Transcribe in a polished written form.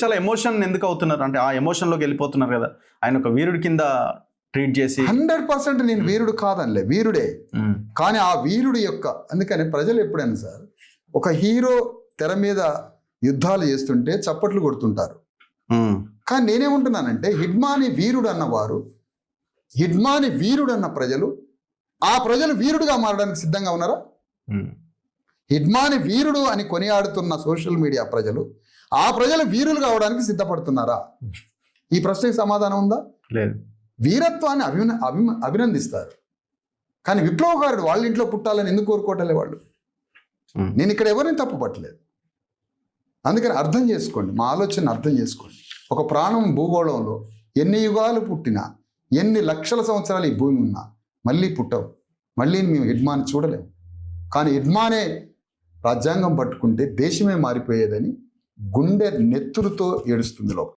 చాలా ఎమోషన్ ఎందుకు అవుతున్నారు అంటే ఆ ఎమోషన్లోకి వెళ్ళిపోతున్నారు కదా, ఆయన ఒక వీరుడి కింద ట్రీట్ చేసి. 100% నేను వీరుడు కాదనిలే, వీరుడే. కానీ ఆ వీరుడు యొక్క, అందుకని ప్రజలు ఎప్పుడైనా సార్ ఒక హీరో తెర మీద యుద్ధాలు చేస్తుంటే చప్పట్లు కొడుతుంటారు. కానీ నేనేమంటున్నానంటే హిడ్మాని వీరుడు అన్నవారు, హిడ్మాని వీరుడు అన్న ప్రజలు, ఆ ప్రజలు వీరుడుగా మారడానికి సిద్ధంగా ఉన్నారా? హిడ్మాని వీరుడు అని కొనియాడుతున్న సోషల్ మీడియా ప్రజలు, ఆ ప్రజలు వీరులు కావడానికి సిద్ధపడుతున్నారా? ఈ ప్రశ్నకి సమాధానం ఉందా? లేదు. వీరత్వాన్ని అభినందిస్తారు, కానీ విప్లవకారుడు వాళ్ళ ఇంట్లో పుట్టాలని ఎందుకు కోరుకోవటలే వాళ్ళు? నేను ఇక్కడ ఎవరిని తప్పు పట్టలేదు. అందుకని అర్థం చేసుకోండి, మా ఆలోచన అర్థం చేసుకోండి. ఒక ప్రాణం భూగోళంలో ఎన్ని యుగాలు పుట్టినా, ఎన్ని లక్షల సంవత్సరాలు ఈ భూమి ఉన్నా మళ్ళీ పుట్టవు. మళ్ళీ మేము హిడ్మాని చూడలేము. కానీ హిడ్మానే రాజ్యాంగం పట్టుకుంటే దేశమే మారిపోయేదని గుండె నెత్తురుతో ఏడుస్తుంది లోపల.